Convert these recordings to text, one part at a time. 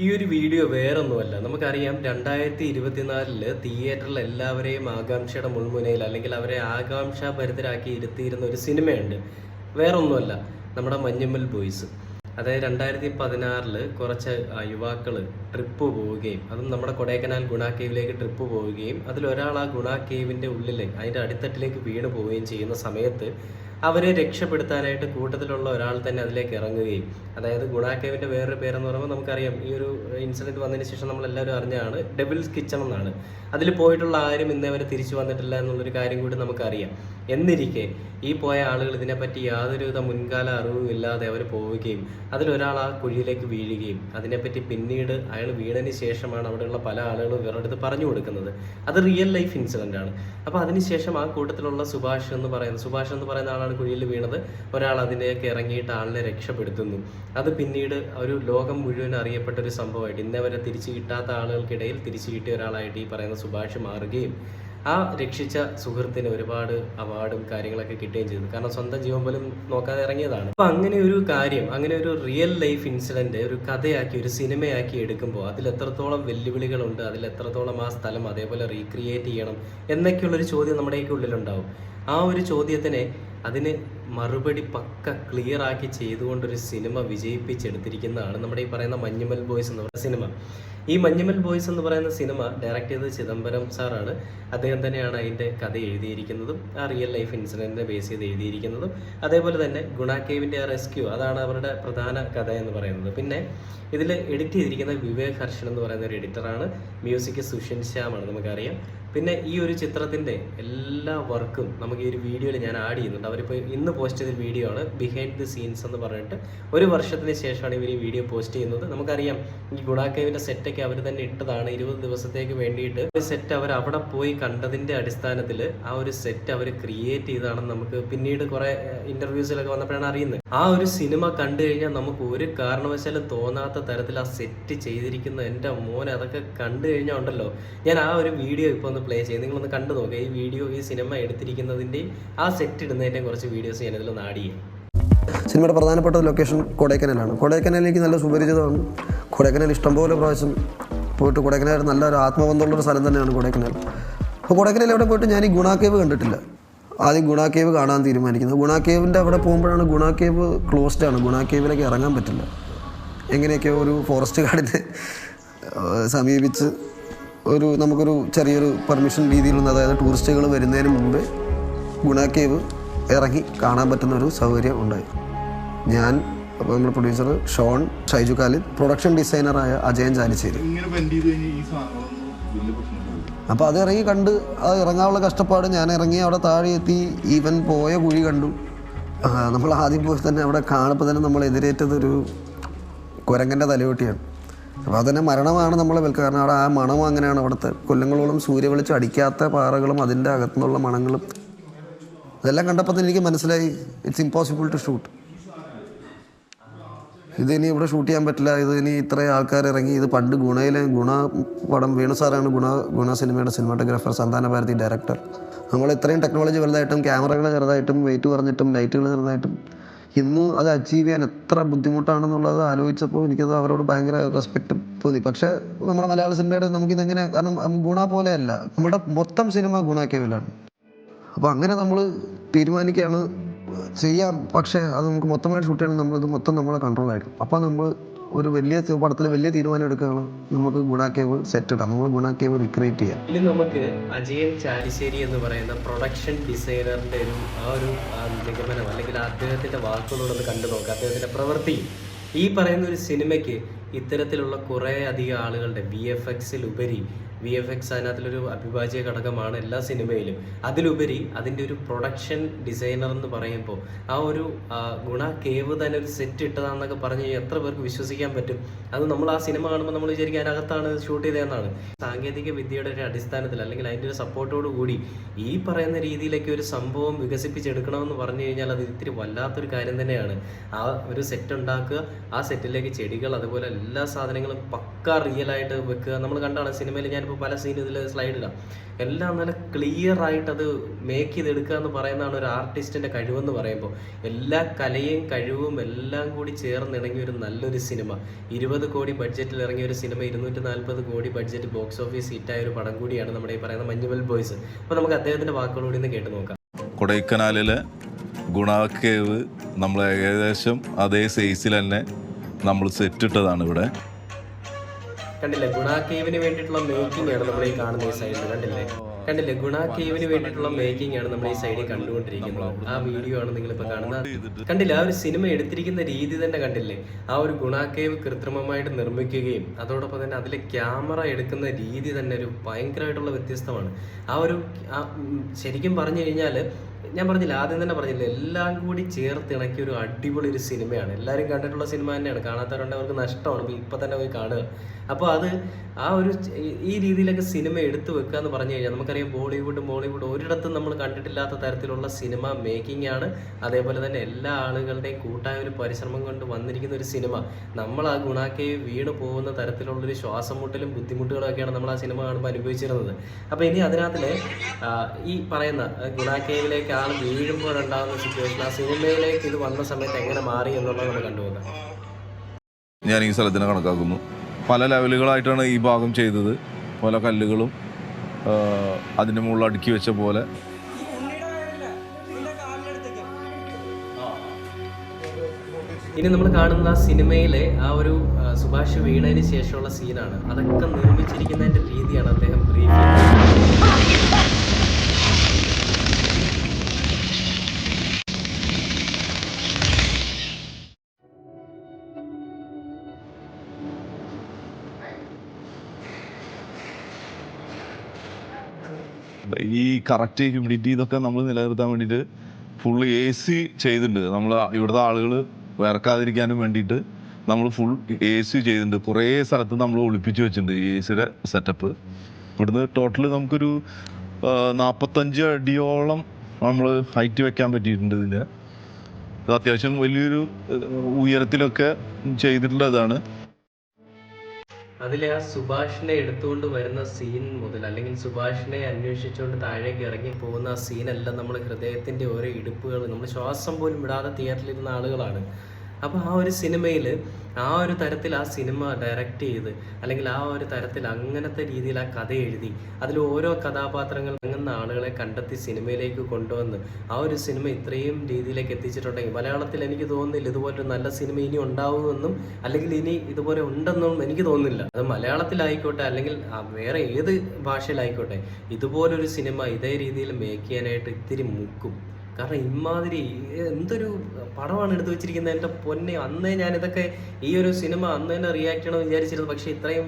ഈ ഒരു വീഡിയോ വേറൊന്നുമല്ല. നമുക്കറിയാം 2024 തിയേറ്ററിൽ എല്ലാവരെയും ആകാംക്ഷയുടെ മുൾമുനയിൽ അല്ലെങ്കിൽ അവരെ ആകാംക്ഷാഭരിതരാക്കി ഇരുത്തിയിരുന്ന ഒരു സിനിമയുണ്ട്. വേറൊന്നുമല്ല, നമ്മുടെ മഞ്ഞുമ്മൽ ബോയ്സ്. അതായത് 2016 കുറച്ച് യുവാക്കൾ ട്രിപ്പ് പോവുകയും അതും നമ്മുടെ കൊടൈക്കനാൽ ഗുണ കേവിലേക്ക് ട്രിപ്പ് പോവുകയും അതിലൊരാൾ ആ ഗുണ കേവിൻ്റെ ഉള്ളിൽ അതിൻ്റെ അടിത്തട്ടിലേക്ക് വീണ് പോവുകയും ചെയ്യുന്ന സമയത്ത് അവരെ രക്ഷപ്പെടുത്താനായിട്ട് കൂട്ടത്തിലുള്ള ഒരാൾ തന്നെ അതിലേക്ക് ഇറങ്ങുകയും, അതായത് ഗുണ കേവിൻ്റെ വേറൊരു പേരെന്ന് പറയുമ്പോൾ നമുക്കറിയാം, ഈ ഒരു ഇൻസിഡൻറ്റ് വന്നതിന് ശേഷം നമ്മളെല്ലാവരും അറിഞ്ഞാണ് ഡെവിൾസ് കിച്ചൺ എന്നാണ്. അതിൽ പോയിട്ടുള്ള ആരും ഇന്നേ വരെ തിരിച്ചു വന്നിട്ടില്ല എന്നുള്ളൊരു കാര്യം കൂടി നമുക്കറിയാം. എന്നിരിക്കെ ഈ പോയ ആളുകൾ ഇതിനെപ്പറ്റി യാതൊരുവിധ മുൻകാല അറിവും ഇല്ലാതെ അവർ പോവുകയും അതിലൊരാൾ ആ കുഴിയിലേക്ക് വീഴുകയും അതിനെപ്പറ്റി പിന്നീട് അയാൾ വീണതിന് ശേഷമാണ് അവിടെയുള്ള പല ആളുകളും ഇവരുടെ അടുത്ത് പറഞ്ഞു കൊടുക്കുന്നത്. അത് റിയൽ ലൈഫ് ഇൻസിഡൻ്റ് ആണ്. അപ്പോൾ അതിനുശേഷം ആ കൂട്ടത്തിലുള്ള സുഭാഷ് എന്ന് പറയുന്ന ആളാണ് കുഴിയിൽ വീണത്. ഒരാൾ അതിലേക്ക് ഇറങ്ങിയിട്ട് ആളിനെ രക്ഷപ്പെടുത്തുന്നു. അത് പിന്നീട് ഒരു ലോകം മുഴുവൻ അറിയപ്പെട്ട ഒരു സംഭവമായിട്ട് ഇന്നേ വരെ തിരിച്ചു കിട്ടാത്ത ആളുകൾക്കിടയിൽ തിരിച്ചു കിട്ടിയ ഒരാളായിട്ട് ഈ പറയുന്ന സുഭാഷ് മാറുകയും ആ രക്ഷിച്ച സുഹൃത്തിന് ഒരുപാട് അവാർഡും കാര്യങ്ങളൊക്കെ കിട്ടുകയും ചെയ്തു. കാരണം സ്വന്തം ജീവൻ പോലും നോക്കാതെ ഇറങ്ങിയതാണ്. അപ്പൊ അങ്ങനെ ഒരു കാര്യം, അങ്ങനെ ഒരു റിയൽ ലൈഫ് ഇൻസിഡന്റ് ഒരു കഥയാക്കി ഒരു സിനിമയാക്കി എടുക്കുമ്പോൾ അതിൽ എത്രത്തോളം വെല്ലുവിളികളുണ്ട്, അതിൽ എത്രത്തോളം ആ സ്ഥലം അതേപോലെ റീക്രിയേറ്റ് ചെയ്യണം എന്നൊക്കെയുള്ളൊരു ചോദ്യം നമ്മുടെയൊക്കെ ഉള്ളിലുണ്ടാവും. ആ ഒരു ചോദ്യത്തിനെ അതിന് മറുപടി പക്ക ക്ലിയർ ആക്കി ചെയ്തുകൊണ്ടൊരു സിനിമ വിജയിപ്പിച്ചെടുത്തിരിക്കുന്നതാണ് നമ്മുടെ ഈ പറയുന്ന മഞ്ഞുമൽ ബോയ്സ് എന്ന് പറയുന്ന സിനിമ. ഈ മഞ്ഞുമൽ ബോയ്സ് എന്ന് പറയുന്ന സിനിമ ഡയറക്റ്റ് ചെയ്തത് ചിദംബരം സാറാണ്. അദ്ദേഹം തന്നെയാണ് അതിൻ്റെ കഥ എഴുതിയിരിക്കുന്നതും ആ റിയൽ ലൈഫ് ഇൻസിഡൻറ്റിനെ ബേസ് ചെയ്ത് എഴുതിയിരിക്കുന്നതും. അതേപോലെ തന്നെ ഗുണ കേവിൻ്റെ ആ റെസ്ക്യൂ, അതാണ് അവരുടെ പ്രധാന കഥ എന്ന് പറയുന്നത്. പിന്നെ ഇതിൽ എഡിറ്റ് ചെയ്തിരിക്കുന്നത് വിവേക് ഹർഷൻ എന്ന് പറയുന്ന ഒരു എഡിറ്ററാണ്. മ്യൂസിക് സുഷിൻ ശ്യാമാണ്, നമുക്കറിയാം. പിന്നെ ഈ ഒരു ചിത്രത്തിൻ്റെ എല്ലാ വർക്കും നമുക്ക് ഈ ഒരു വീഡിയോയിൽ ഞാൻ ആഡ് ചെയ്യുന്നുണ്ട്. അവരിപ്പോൾ ഇന്ന് പോസ്റ്റ് ചെയ്ത വീഡിയോ ആണ്, ബിഹൈൻഡ് ദി സീൻസ് എന്ന് പറഞ്ഞിട്ട്. ഒരു വർഷത്തിന് ശേഷമാണ് ഇവർ ഈ വീഡിയോ പോസ്റ്റ് ചെയ്യുന്നത്. നമുക്കറിയാം, ഈ ഗുണാക്കേവിൻ്റെ സെറ്റൊക്കെ അവർ തന്നെ ഇട്ടതാണ് 20 ദിവസത്തേക്ക് വേണ്ടിയിട്ട്. ഒരു സെറ്റ് അവർ അവിടെ പോയി കണ്ടതിൻ്റെ അടിസ്ഥാനത്തിൽ ആ ഒരു സെറ്റ് അവർ ക്രിയേറ്റ് ചെയ്തതാണെന്ന് നമുക്ക് പിന്നീട് കുറേ ഇൻ്റർവ്യൂസിലൊക്കെ വന്നപ്പോഴാണ് അറിയുന്നത്. ആ ഒരു സിനിമ കണ്ടു കഴിഞ്ഞാൽ നമുക്ക് ഒരു കാരണവശാലും തോന്നാത്ത തരത്തിൽ ആ സെറ്റ് ചെയ്തിരിക്കുന്ന എൻ്റെ മോനെ, അതൊക്കെ കണ്ടു കഴിഞ്ഞാൽ ഉണ്ടല്ലോ, ഞാൻ ആ ഒരു വീഡിയോ ഇപ്പോൾ ഒന്ന് പ്ലേ ചെയ്യും, നിങ്ങളൊന്ന് കണ്ടു നോക്കുക. ഈ വീഡിയോ, ഈ സിനിമ എടുത്തിരിക്കുന്നതിൻ്റെയും ആ സെറ്റ് ഇടുന്നതിൻ്റെയും കുറച്ച് വീഡിയോസ് ഞാനിതിലൊന്ന് ആഡ് ചെയ്യാം. സിനിമയുടെ പ്രധാനപ്പെട്ട ലൊക്കേഷൻ കൊടൈക്കനാലാണ്. കൊടൈക്കനാലിലേക്ക് നല്ല സുപരിചിതമാണ്. കൊടൈക്കനാൽ ഇഷ്ടംപോലെ പ്രാവശ്യം പോയിട്ട്, കൊടൈക്കനാൽ നല്ലൊരു ആത്മബന്ധമുള്ളൊരു സ്ഥലം തന്നെയാണ് കൊടൈക്കനാൽ. അപ്പോൾ കൊടൈക്കനാൽ എവിടെ പോയിട്ട് ഞാൻ ഈ ഗുണ കേവ് കണ്ടിട്ടില്ല. ആദ്യം ഗുണ കേവ് കാണാൻ തീരുമാനിക്കുന്നത്. ഗുണ കേവിൻ്റെ അവിടെ പോകുമ്പോഴാണ് ഗുണ കേവ് ക്ലോസ്ഡ് ആണ്, ഗുണ കേവിലേക്ക് ഇറങ്ങാൻ പറ്റില്ല. എങ്ങനെയൊക്കെയോ ഒരു ഫോറസ്റ്റ് ഗാർഡിനെ സമീപിച്ച് നമുക്കൊരു ചെറിയൊരു പെർമിഷൻ രീതിയിലുള്ള, അതായത് ടൂറിസ്റ്റുകൾ വരുന്നതിന് മുമ്പേ ഗുണ കേവ് ഇറങ്ങി കാണാൻ പറ്റുന്ന ഒരു സൗകര്യം ഉണ്ടായി. ഞാൻ, അപ്പോൾ നമ്മുടെ പ്രൊഡ്യൂസർ ഷോൺ, ഷൈജു ഖാലിദ്, പ്രൊഡക്ഷൻ ഡിസൈനറായ അജയൻ ചാലിശ്ശേരി. അപ്പോൾ അത് ഇറങ്ങി കണ്ട്, അത് ഇറങ്ങാനുള്ള കഷ്ടപ്പാട്, ഞാൻ ഇറങ്ങി അവിടെ താഴെ എത്തി, ഈവൻ പോയ കുഴി കണ്ടു. നമ്മൾ ആദ്യം പോയി തന്നെ അവിടെ കാണുമ്പോൾ തന്നെ നമ്മൾ എതിരേറ്റതൊരു കുരങ്ങൻ്റെ തലയോട്ടിയാണ്. അപ്പോൾ അതുതന്നെ മരണമാണ് നമ്മളെ വിൽക്കുക. കാരണം അവിടെ ആ മണം അങ്ങനെയാണ്. അവിടുത്തെ കൊല്ലങ്ങളോളം സൂര്യവെളിച്ചം അടിക്കാത്ത പാറകളും അതിൻ്റെ അകത്തുനിന്നുള്ള മണങ്ങളും ഇതെല്ലാം കണ്ടപ്പോൾ തന്നെ എനിക്ക് മനസ്സിലായി, ഇറ്റ്സ് ഇമ്പോസിബിൾ ടു ഷൂട്ട്. ഇതിനി ഇവിടെ ഷൂട്ട് ചെയ്യാൻ പറ്റില്ല. ഇതിനി ഇത്രയും ആൾക്കാർ ഇറങ്ങി, ഇത് പണ്ട് ഗുണ പടം, വേണു സാറാണ് ഗുണ സിനിമയുടെ സിനിമാറ്റോഗ്രാഫർ, സന്താന ഭാരതി ഡയറക്ടർ. നമ്മൾ ഇത്രയും ടെക്നോളജി വലുതായിട്ടും ക്യാമറകൾ ചെറുതായിട്ടും വെയിറ്റ് കുറഞ്ഞിട്ടും ലൈറ്റുകൾ ചെറുതായിട്ടും ഇന്ന് അത് അച്ചീവ് ചെയ്യാൻ എത്ര ബുദ്ധിമുട്ടാണെന്നുള്ളത് ആലോചിച്ചപ്പോൾ എനിക്കത് അവരോട് ഭയങ്കര റെസ്പെക്റ്റ് തോന്നി. പക്ഷേ നമ്മുടെ മലയാള സിനിമയുടെ നമുക്കിതെങ്ങനെ, കാരണം ഗുണ പോലെയല്ല, നമ്മുടെ മൊത്തം സിനിമ ഗുണ കേവിലാണ്. അപ്പോൾ അങ്ങനെ നമ്മൾ തീരുമാനിക്കുകയാണ് ചെയ്യാം, പക്ഷേ അത് നമുക്ക് മൊത്തമായിട്ട് ഷൂട്ട് ചെയ്യണം, നമ്മളിത് മൊത്തം നമ്മളെ കൺട്രോളായിരിക്കും. അപ്പോൾ നമ്മൾ ഒരു വലിയ പടത്തിൽ വലിയ തീരുമാനം എടുക്കുകയാണ്, നമുക്ക് ഗുണ കേവ് സെറ്റ് ഇടാം, നമ്മൾ ഗുണ കേവ് റിക്രിയേറ്റ് ചെയ്യാം. ഇനി നമുക്ക് അജയൻ ചാലിശ്ശേരി എന്ന് പറയുന്ന പ്രൊഡക്ഷൻ ഡിസൈനറിൻ്റെ ഒരു നിഗമനം അല്ലെങ്കിൽ അദ്ദേഹത്തിൻ്റെ വാക്കുകളോടൊന്ന് കണ്ടു നോക്കാം. അദ്ദേഹത്തിൻ്റെ പ്രവൃത്തി ഈ പറയുന്ന ഒരു സിനിമയ്ക്ക് ഇത്തരത്തിലുള്ള കുറേ അധികം ആളുകളുടെ വി എഫ് എക്സ് അതിനകത്തിലൊരു അവിഭാജ്യ ഘടകമാണ് എല്ലാ സിനിമയിലും. അതിലുപരി അതിൻ്റെ ഒരു പ്രൊഡക്ഷൻ ഡിസൈനർ എന്ന് പറയുമ്പോൾ ആ ഒരു ഗുണ കേവ് തന്നെ ഒരു സെറ്റ് ഇട്ടതാണെന്നൊക്കെ പറഞ്ഞു കഴിഞ്ഞാൽ എത്ര പേർക്ക് വിശ്വസിക്കാൻ പറ്റും? അത് നമ്മൾ ആ സിനിമ കാണുമ്പോൾ നമ്മൾ വിചാരിക്കും അതിനകത്താണ് ഷൂട്ട് ചെയ്തതെന്നാണ്. സാങ്കേതിക വിദ്യയുടെ ഒരു അടിസ്ഥാനത്തിൽ അല്ലെങ്കിൽ അതിൻ്റെ ഒരു സപ്പോർട്ടോട് കൂടി ഈ പറയുന്ന രീതിയിലേക്ക് ഒരു സംഭവം വികസിപ്പിച്ചെടുക്കണമെന്ന് പറഞ്ഞു കഴിഞ്ഞാൽ അത് ഇത്തിരി വല്ലാത്തൊരു കാര്യം തന്നെയാണ്. ആ ഒരു സെറ്റ് ഉണ്ടാക്കുക, ആ സെറ്റിലേക്ക് ചെടികൾ അതുപോലെ എല്ലാ സാധനങ്ങളും പക്ക റിയലായിട്ട് വെക്കുക. നമ്മൾ കണ്ടാണ് സിനിമയിൽ, ഞാൻ ഇപ്പോൾ പല സീൻ ഇതിൽ സ്ലൈഡ് ഇടാം, എല്ലാം നല്ല ക്ലിയർ ആയിട്ട് അത് മേക്ക് ചെയ്തെടുക്കുക എന്ന് പറയുന്നതാണ് ഒരു ആർട്ടിസ്റ്റിന്റെ കഴിവെന്ന് പറയുമ്പോൾ. എല്ലാ കലയും കഴിവും എല്ലാം കൂടി ചേർന്നിണങ്ങിയ ഒരു നല്ലൊരു സിനിമ, 20 കോടി ബഡ്ജറ്റിൽ ഇറങ്ങിയ ഒരു സിനിമ, 240 കോടി ബഡ്ജറ്റ് ബോക്സ് ഓഫീസ് ഹിറ്റായ ഒരു പടം കൂടിയാണ് നമ്മുടെ ഈ പറയുന്ന മഞ്ഞുമൽ ബോയ്സ്. അപ്പോൾ നമുക്ക് അദ്ദേഹത്തിന്റെ വാക്കുകളോട് ഇന്ന് കേട്ട് നോക്കാം. കൊടൈക്കനാലിലെ ഗുണ കേവ് നമ്മൾ ഏകദേശം അതേ സൈസിൽ തന്നെ നമ്മൾ സെറ്റിട്ടതാണ് ഇവിടെ. കണ്ടില്ലേ, ഗുണ കേവിന് വേണ്ടിയിട്ടുള്ള മേക്കിംഗ് ആണ് നമ്മൾ ഈ കാണുന്ന ഈ സൈഡിൽ. കണ്ടില്ലേ ഗുണ കേവിന് വേണ്ടിയിട്ടുള്ള മേക്കിംഗ് ആണ് നമ്മൾ ഈ സൈഡിൽ കണ്ടുകൊണ്ടിരിക്കുന്നത്. ആ വീഡിയോ ആണ് നിങ്ങളിപ്പോൾ കാണുന്നത്. കണ്ടില്ലേ, ആ ഒരു സിനിമ എടുത്തിരിക്കുന്ന രീതി തന്നെ കണ്ടില്ലേ, ആ ഒരു ഗുണ കേവ് കൃത്രിമമായിട്ട് നിർമ്മിക്കുകയും അതോടൊപ്പം തന്നെ അതിലെ ക്യാമറ എടുക്കുന്ന രീതി തന്നെ ഒരു ഭയങ്കരമായിട്ടുള്ള വ്യത്യസ്തമാണ്. ആ ഒരു ശരിക്കും പറഞ്ഞു കഴിഞ്ഞാൽ ഞാൻ പറഞ്ഞില്ല, ആദ്യം തന്നെ പറഞ്ഞില്ല, എല്ലാം കൂടി ചേർത്തിണക്കിയ ഒരു അടിപൊളി ഒരു സിനിമയാണ്. എല്ലാവരും കണ്ടിട്ടുള്ള സിനിമ തന്നെയാണ്, കാണാത്തവരുണ്ട് അവർക്ക് നഷ്ടമാണ്, ഇപ്പം തന്നെ പോയി കാണുക. അപ്പോൾ അത് ആ ഒരു ഈ രീതിയിലൊക്കെ സിനിമ എടുത്തു വെക്കുക എന്ന് പറഞ്ഞു കഴിഞ്ഞാൽ നമുക്കറിയാം, ബോളിവുഡ് ഒരിടത്തും നമ്മൾ കണ്ടിട്ടില്ലാത്ത തരത്തിലുള്ള സിനിമ മേക്കിംഗ് ആണ്. അതേപോലെ തന്നെ എല്ലാ ആളുകളുടെയും കൂട്ടായ ഒരു പരിശ്രമം കൊണ്ട് വന്നിരിക്കുന്ന ഒരു സിനിമ. നമ്മൾ ആ ഗുണാക്കെ വീണ് പോകുന്ന തരത്തിലുള്ളൊരു ശ്വാസം മുട്ടലും ബുദ്ധിമുട്ടുകളും ഒക്കെയാണ് നമ്മൾ ആ സിനിമ കാണുമ്പോൾ അനുഭവിച്ചിരുന്നത്. അപ്പോൾ ഇനി അതിനകത്തിലെ ഈ പറയുന്ന ഗുണാക്കേവിലേക്ക് ആൾ വീഴുമ്പോഴുണ്ടാകുന്ന സിറ്റുവേഷൻ, ആ സിനിമയിലേക്ക് ഇത് വന്ന സമയത്ത് എങ്ങനെ മാറി എന്നുള്ളത് നമ്മൾ കണ്ടുപോകാം. ഞാൻ ഈ സ്ഥലത്തിനെ കണക്കാക്കുന്നു, പല ലെവലുകളായിട്ടാണ് ഈ ഭാഗം ചെയ്തത്. പല കല്ലുകളും അതിൻ്റെ മുകളിൽ അടുക്കി വെച്ച പോലെ. ഇനി നമ്മൾ കാണുന്ന സിനിമയിലെ ആ ഒരു സുഭാഷ് വീണതിന് ശേഷമുള്ള സീനാണ്. അതൊക്കെ നിർമ്മിച്ചിരിക്കുന്നതിൻ്റെ രീതിയാണ് അദ്ദേഹം ബ്രീഫ് ഈ കറക്റ്റ് ഹ്യൂമിഡിറ്റി ഇതൊക്കെ നമ്മൾ നിലനിർത്താൻ വേണ്ടിയിട്ട് ഫുൾ AC ചെയ്തിട്ടുണ്ട്. നമ്മൾ ഇവിടുത്തെ ആളുകൾ വിറക്കാതിരിക്കാനും വേണ്ടിയിട്ട് നമ്മൾ ഫുൾ AC ചെയ്തിട്ടുണ്ട്. കുറേ സ്ഥലത്ത് നമ്മൾ ഒളിപ്പിച്ച് വെച്ചിട്ടുണ്ട് AC സെറ്റപ്പ്. ഇവിടുന്ന് ടോട്ടൽ നമുക്കൊരു 45 അടിയോളം നമ്മൾ ഹൈറ്റ് വെക്കാൻ പറ്റിയിട്ടുണ്ട്. ഇതിൻ്റെ ഇത് അത്യാവശ്യം വലിയൊരു ഉയരത്തിലൊക്കെ ചെയ്തിട്ടുള്ളതാണ്. അതിലെ ആ സുഭാഷിനെ എടുത്തുകൊണ്ട് വരുന്ന സീൻ മുതൽ, അല്ലെങ്കിൽ സുഭാഷിനെ അന്വേഷിച്ചുകൊണ്ട് താഴേക്ക് ഇറങ്ങി പോകുന്ന ആ സീനെല്ലാം നമ്മൾ ഹൃദയത്തിൻ്റെ ഓരോ ഇടുപ്പുകൾ, നമ്മൾ ശ്വാസം പോലും വിടാതെ തിയേറ്ററിലിരുന്ന ആളുകളാണ്. അപ്പോൾ ആ ഒരു സിനിമയിൽ ആ ഒരു തരത്തിൽ ആ സിനിമ ഡയറക്റ്റ് ചെയ്ത്, അല്ലെങ്കിൽ ആ ഒരു തരത്തിൽ അങ്ങനത്തെ രീതിയിൽ ആ കഥ എഴുതി, അതിൽ ഓരോ കഥാപാത്രങ്ങൾ അങ്ങുന്ന ആളുകളെ കണ്ടെത്തി സിനിമയിലേക്ക് കൊണ്ടുവന്ന് ആ ഒരു സിനിമ ഇത്രയും രീതിയിലേക്ക് എത്തിച്ചിട്ടുണ്ടെങ്കിൽ മലയാളത്തിൽ എനിക്ക് തോന്നുന്നില്ല ഇതുപോലൊരു നല്ല സിനിമ ഇനി ഉണ്ടാവുമെന്നും, അല്ലെങ്കിൽ ഇനി ഇതുപോലെ ഉണ്ടെന്നും എനിക്ക് തോന്നുന്നില്ല. അത് മലയാളത്തിലായിക്കോട്ടെ അല്ലെങ്കിൽ വേറെ ഏത് ഭാഷയിലായിക്കോട്ടെ, ഇതുപോലൊരു സിനിമ ഇതേ രീതിയിൽ മേക്ക് ചെയ്യാനായിട്ട് ഇത്തിരി മുക്കും. കാരണം ഇമാതിരി എന്തൊരു പടമാണ് എടുത്തു വെച്ചിരിക്കുന്നത്. എൻ്റെ പൊന്നെ, അന്നേ ഞാനിതൊക്കെ ഈ ഒരു സിനിമ അന്ന് തന്നെ റിയാക്ട് ചെയ്യണമെന്ന് വിചാരിച്ചിരുന്നു. പക്ഷേ ഇത്രയും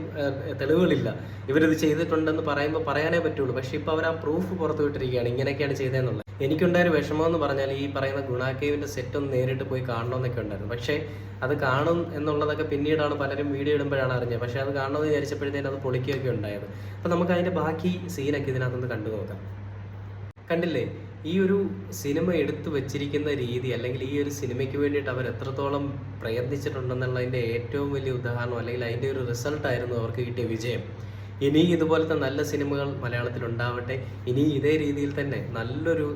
തെളിവുകളില്ല. ഇവരിത് ചെയ്തിട്ടുണ്ടെന്ന് പറയുമ്പോൾ പറയാനേ പറ്റുള്ളൂ. പക്ഷേ ഇപ്പോൾ അവർ ആ പ്രൂഫ് പുറത്തു വിട്ടിരിക്കുകയാണ്, ഇങ്ങനെയൊക്കെയാണ് ചെയ്തതെന്നുള്ളത്. എനിക്കുണ്ടായൊരു വിഷമം എന്ന് പറഞ്ഞാൽ ഈ പറയുന്ന ഗുണാക്കേവിൻ്റെ സെറ്റ് ഒന്ന് നേരിട്ട് പോയി കാണണമെന്നൊക്കെ ഉണ്ടായിരുന്നു. പക്ഷേ അത് കാണും എന്നുള്ളതൊക്കെ പിന്നീടാണ് പലരും വീഡിയോ ഇടുമ്പോഴാണ് അറിഞ്ഞത്. പക്ഷേ അത് കാണണമെന്ന് വിചാരിച്ചപ്പോഴത്തേനും അത് പൊളിക്കുകയൊക്കെ ഉണ്ടായത്. അപ്പോൾ നമുക്ക് അതിൻ്റെ ബാക്കി സീനൊക്കെ ഇതിനകത്തൊന്ന് കണ്ടു നോക്കാം. കണ്ടില്ലേ, ഈ ഒരു സിനിമ എടുത്തു വെച്ചിരിക്കുന്ന രീതി, അല്ലെങ്കിൽ ഈ ഒരു സിനിമയ്ക്ക് വേണ്ടിയിട്ട് അവർ എത്രത്തോളം പ്രയത്നിച്ചിട്ടുണ്ടെന്നുള്ളതിൻ്റെ ഏറ്റവും വലിയ ഉദാഹരണം, അല്ലെങ്കിൽ അതിൻ്റെ ഒരു റിസൾട്ടായിരുന്നു അവർക്ക് കിട്ടിയ വിജയം. ഇനി ഇതുപോലത്തെ നല്ല സിനിമകൾ മലയാളത്തിൽ ഉണ്ടാവട്ടെ. ഇനി ഇതേ രീതിയിൽ തന്നെ നല്ലൊരു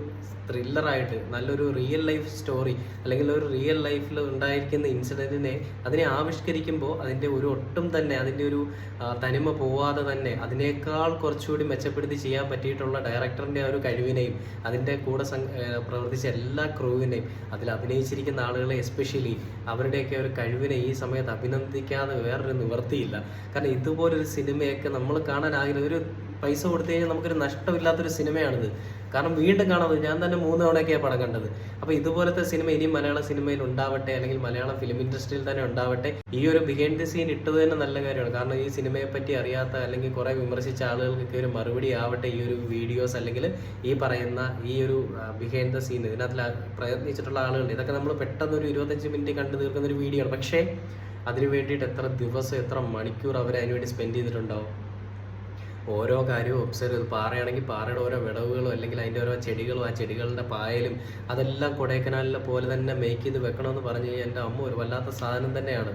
ത്രില്ലറായിട്ട്, നല്ലൊരു റിയൽ ലൈഫ് സ്റ്റോറി, അല്ലെങ്കിൽ ഒരു റിയൽ ലൈഫിൽ ഉണ്ടായിരിക്കുന്ന ഇൻസിഡൻറ്റിനെ അതിനെ ആവിഷ്കരിക്കുമ്പോൾ അതിൻ്റെ ഒരു ഒട്ടും തന്നെ അതിൻ്റെ ഒരു തനിമ പോവാതെ തന്നെ അതിനേക്കാൾ കുറച്ചുകൂടി മെച്ചപ്പെടുത്തി ചെയ്യാൻ പറ്റിയിട്ടുള്ള ഡയറക്ടറിൻ്റെ ആ ഒരു കഴിവിനെയും അതിൻ്റെ കൂടെ പ്രവർത്തിച്ച എല്ലാ ക്രൂവിനെയും അതിൽ അഭിനയിച്ചിരിക്കുന്ന ആളുകളെ എസ്പെഷ്യലി അവരുടെയൊക്കെ ഒരു കഴിവിനെ ഈ സമയത്ത് അഭിനന്ദിക്കാതെ വേറൊരു നിവൃത്തിയില്ല. കാരണം ഇതുപോലൊരു സിനിമയൊക്കെ നമ്മൾ കാണാൻ ആഗ്രഹം, ഒരു പൈസ കൊടുത്തു കഴിഞ്ഞാൽ നമുക്കൊരു നഷ്ടമില്ലാത്തൊരു സിനിമയാണിത്. കാരണം വീണ്ടും കാണാതെ ഞാൻ തന്നെ 3 തവണയൊക്കെയാണ് പടം കണ്ടത്. അപ്പോൾ ഇതുപോലത്തെ സിനിമ ഇനി മലയാള സിനിമയിൽ ഉണ്ടാവട്ടെ, അല്ലെങ്കിൽ മലയാളം ഫിലിം ഇൻഡസ്ട്രിയിൽ തന്നെ ഉണ്ടാവട്ടെ. ഈ ഒരു ബിഹൈൻഡ് ദി സീൻ ഇട്ടത് തന്നെ നല്ല കാര്യമാണ്. കാരണം ഈ സിനിമയെ പറ്റി അറിയാത്ത അല്ലെങ്കിൽ കുറേ വിമർശിച്ച ആളുകൾക്കൊക്കെ ഒരു മറുപടി ആവട്ടെ ഈ ഒരു വീഡിയോസ്, അല്ലെങ്കിൽ ഈ പറയുന്ന ഈ ഒരു ബിഹൈൻഡ് ദ സീൻ ഇതിനകത്ത് പ്രയത്നിച്ചിട്ടുള്ള ആളുകൾ. ഇതൊക്കെ നമ്മൾ പെട്ടെന്ന് ഒരു 25 മിനിറ്റ് കണ്ടു തീർക്കുന്ന ഒരു വീഡിയോ ആണ്. പക്ഷേ അതിന് വേണ്ടിയിട്ട് എത്ര ദിവസം എത്ര മണിക്കൂർ അവർ അതിനുവേണ്ടി സ്പെൻഡ് ചെയ്തിട്ടുണ്ടാവും. ഓരോ കാര്യവും ഒബ്സർവ് ചെയ്ത്, പാറയാണെങ്കിൽ പാറയുടെ ഓരോ വിടവുകളും, അല്ലെങ്കിൽ അതിൻ്റെ ഓരോ ചെടികളും ആ ചെടികളുടെ പായലും അതെല്ലാം കൊടൈക്കനാലിലെ പോലെ തന്നെ മേക്ക് ചെയ്ത് വെക്കണമെന്ന് പറഞ്ഞു കഴിഞ്ഞാൽ എൻ്റെ അമ്മ ഒരു വല്ലാത്ത സാധനം തന്നെയാണ്.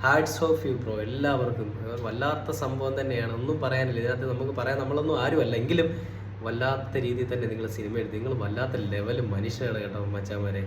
ഹാർട്സ് ഓഫ് യു ബ്രോ, എല്ലാവർക്കും വല്ലാത്ത സംഭവം തന്നെയാണ്, ഒന്നും പറയാനില്ല ഇതിനകത്ത്. നമുക്ക് പറയാൻ നമ്മളൊന്നും ആരുമല്ല, എങ്കിലും വല്ലാത്ത രീതിയിൽ തന്നെ നിങ്ങൾ സിനിമ എടുത്ത്, നിങ്ങൾ വല്ലാത്ത ലെവൽ മനുഷ്യരാണ് കേട്ടോ മച്ചാമാരെ.